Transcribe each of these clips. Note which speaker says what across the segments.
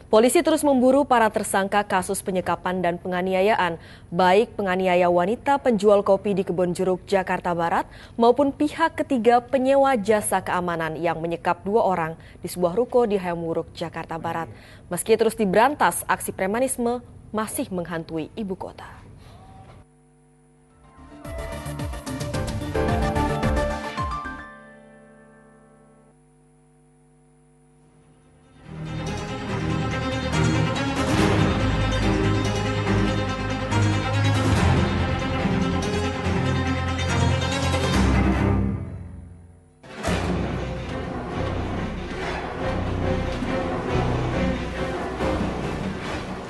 Speaker 1: Polisi terus memburu para tersangka kasus penyekapan dan penganiayaan, baik penganiaya wanita penjual kopi di Kebonjeruk, Jakarta Barat, maupun pihak ketiga penyewa jasa keamanan yang menyekap 2 orang di sebuah ruko di Hayamuruk, Jakarta Barat. Meski terus diberantas, aksi premanisme masih menghantui ibu kota.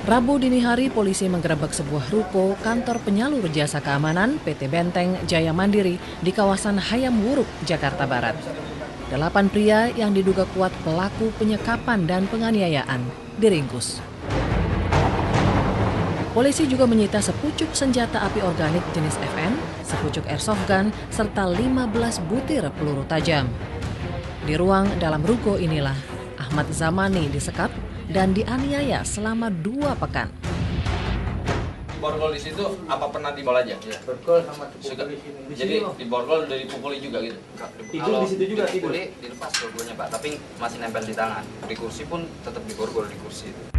Speaker 2: Rabu dini hari, polisi menggerebek sebuah ruko kantor penyalur jasa keamanan PT Benteng Jaya Mandiri di kawasan Hayamuruk, Jakarta Barat. 8 pria yang diduga kuat pelaku penyekapan dan penganiayaan diringkus. Polisi juga menyita sepucuk senjata api organik jenis FN, sepucuk airsoft gun, serta 15 butir peluru tajam. Di ruang dalam ruko inilah Ahmad Zamani disekap dan dianiaya selama 2 pekan.
Speaker 3: Borgol di situ apa pernah dibol aja?
Speaker 4: Ya. Borgol sama dipukuli di sini.
Speaker 3: Jadi di borgol udah dipukuli juga gitu?
Speaker 4: Tidur di situ juga tidur.
Speaker 3: Dipukuli dilepas borgolnya Pak, tapi masih nempel di tangan. Di kursi pun tetap diborgol di kursi itu.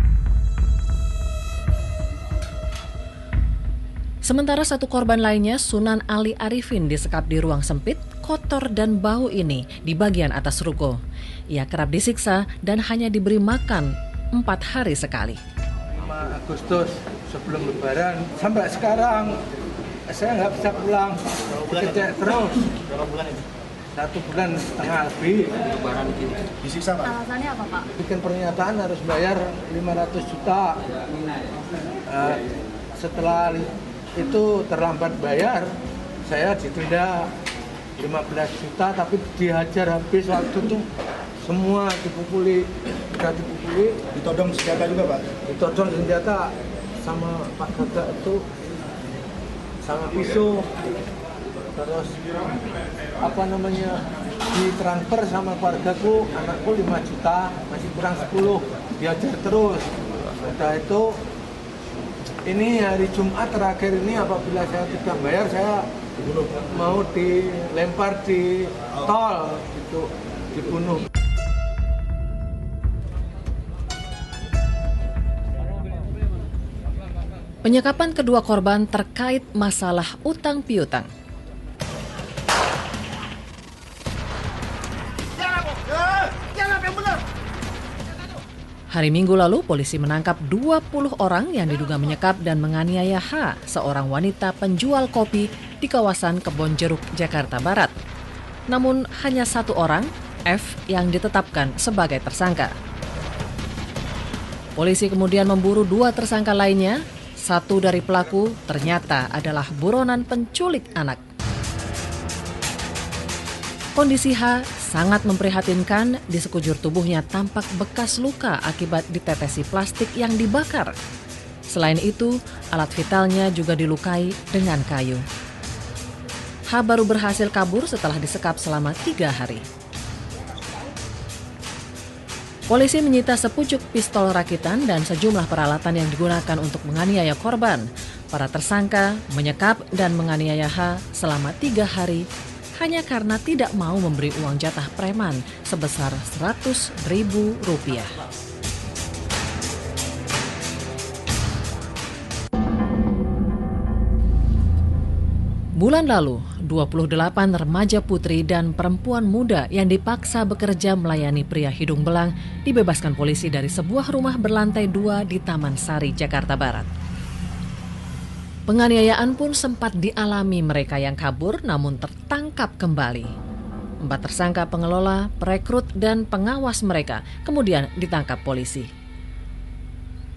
Speaker 2: Sementara satu korban lainnya, Sunan Ali Arifin, disekap di ruang sempit, kotor dan bau ini di bagian atas ruko. Ia kerap disiksa dan hanya diberi makan 4 hari sekali.
Speaker 4: 5 Agustus sebelum Lebaran sampai sekarang saya nggak bisa pulang, dicek terus.
Speaker 5: Berapa bulan itu?
Speaker 4: 1 bulan setengah lebih.
Speaker 5: Lebaran gitu. Disiksa Pak?
Speaker 6: Alasannya apa Pak?
Speaker 4: Bikin pernyataan harus bayar 500 juta. Setelah itu terlambat bayar, saya ditunda 15 juta tapi dihajar habis waktu itu. Semua dipukuli, udah dipukuli.
Speaker 5: Ditodong senjata juga Pak?
Speaker 4: Ditodong senjata sama Pak Gagak itu, sama pisau. Terus ditransfer sama keluargaku, anakku 5 juta, masih kurang 10, diajar terus. Udah itu, ini hari Jumat terakhir ini apabila saya tidak bayar, saya mau dilempar di tol, gitu, dibunuh.
Speaker 2: Penyekapan kedua korban terkait masalah utang piutang. Hari Minggu lalu, polisi menangkap 20 orang yang diduga menyekap dan menganiaya H, seorang wanita penjual kopi di kawasan Kebonjeruk, Jakarta Barat. Namun hanya 1 orang, F, yang ditetapkan sebagai tersangka. Polisi kemudian memburu 2 tersangka lainnya. 1 dari pelaku ternyata adalah buronan penculik anak. Kondisi H sangat memprihatinkan, di sekujur tubuhnya tampak bekas luka akibat ditetesi plastik yang dibakar. Selain itu, alat vitalnya juga dilukai dengan kayu. H baru berhasil kabur setelah disekap selama 3 hari. Polisi menyita sepucuk pistol rakitan dan sejumlah peralatan yang digunakan untuk menganiaya korban. Para tersangka menyekap dan menganiaya H selama 3 hari hanya karena tidak mau memberi uang jatah preman sebesar Rp100.000. Bulan lalu, 28 remaja putri dan perempuan muda yang dipaksa bekerja melayani pria hidung belang dibebaskan polisi dari sebuah rumah berlantai 2 di Taman Sari, Jakarta Barat. Penganiayaan pun sempat dialami mereka yang kabur namun tertangkap kembali. 4 tersangka pengelola, perekrut, dan pengawas mereka kemudian ditangkap polisi.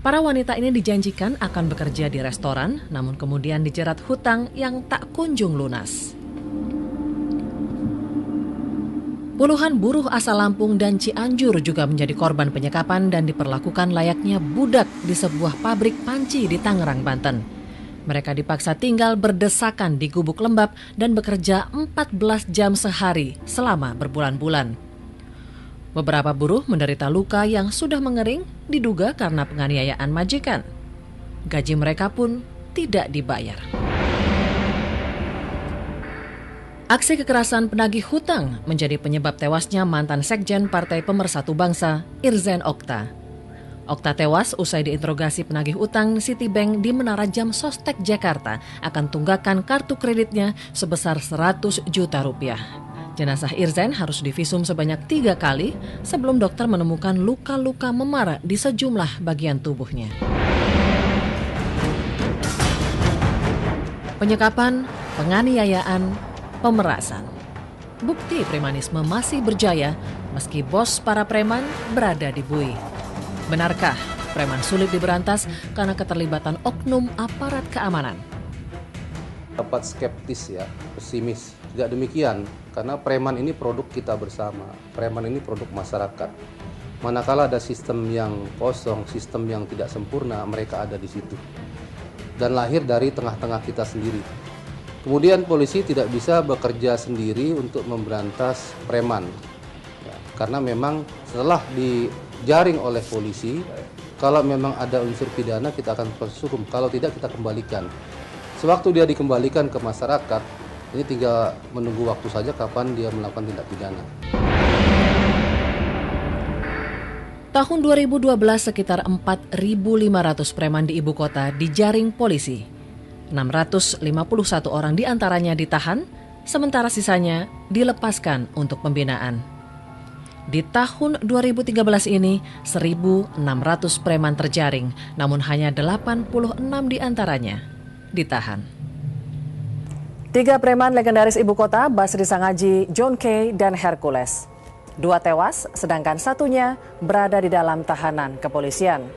Speaker 2: Para wanita ini dijanjikan akan bekerja di restoran, namun kemudian dijerat hutang yang tak kunjung lunas. Puluhan buruh asal Lampung dan Cianjur juga menjadi korban penyekapan dan diperlakukan layaknya budak di sebuah pabrik panci di Tangerang, Banten. Mereka dipaksa tinggal berdesakan di gubuk lembab dan bekerja 14 jam sehari selama berbulan-bulan. Beberapa buruh menderita luka yang sudah mengering diduga karena penganiayaan majikan. Gaji mereka pun tidak dibayar. Aksi kekerasan penagih hutang menjadi penyebab tewasnya mantan sekjen Partai Pemersatu Bangsa, Irzen Okta. Okta tewas usai diinterogasi penagih utang Citibank di Menara Jam Sostek Jakarta akan tunggakan kartu kreditnya sebesar 100 juta rupiah. Jenazah Irzen harus divisum sebanyak 3 kali sebelum dokter menemukan luka-luka memar di sejumlah bagian tubuhnya. Penyekapan, penganiayaan, pemerasan. Bukti premanisme masih berjaya meski bos para preman berada di bui. Benarkah preman sulit diberantas karena keterlibatan oknum aparat keamanan?
Speaker 6: Dapat skeptis ya, pesimis. Tidak demikian, karena preman ini produk kita bersama. Preman ini produk masyarakat. Manakala ada sistem yang kosong, sistem yang tidak sempurna, mereka ada di situ. Dan lahir dari tengah-tengah kita sendiri. Kemudian polisi tidak bisa bekerja sendiri untuk memberantas preman. Ya, karena memang setelah dijaring oleh polisi, kalau memang ada unsur pidana kita akan proses hukum, kalau tidak kita kembalikan. Sewaktu dia dikembalikan ke masyarakat, ini tinggal menunggu waktu saja kapan dia melakukan tindak pidana.
Speaker 2: Tahun 2012 sekitar 4.500 preman di ibu kota dijaring polisi. 651 orang diantaranya ditahan, sementara sisanya dilepaskan untuk pembinaan. Di tahun 2013 ini, 1.600 preman terjaring, namun hanya 86 diantaranya ditahan.
Speaker 7: 3 preman legendaris ibu kota, Basri Sangaji, John Kay, dan Hercules. 2 tewas, sedangkan satunya berada di dalam tahanan kepolisian.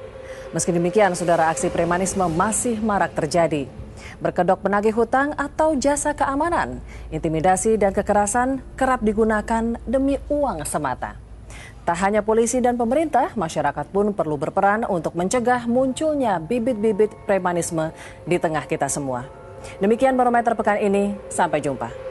Speaker 7: Meski demikian, saudara, aksi premanisme masih marak terjadi. Berkedok penagih hutang atau jasa keamanan, intimidasi dan kekerasan kerap digunakan demi uang semata. Tak hanya polisi dan pemerintah, masyarakat pun perlu berperan untuk mencegah munculnya bibit-bibit premanisme di tengah kita semua. Demikian Barometer pekan ini, sampai jumpa.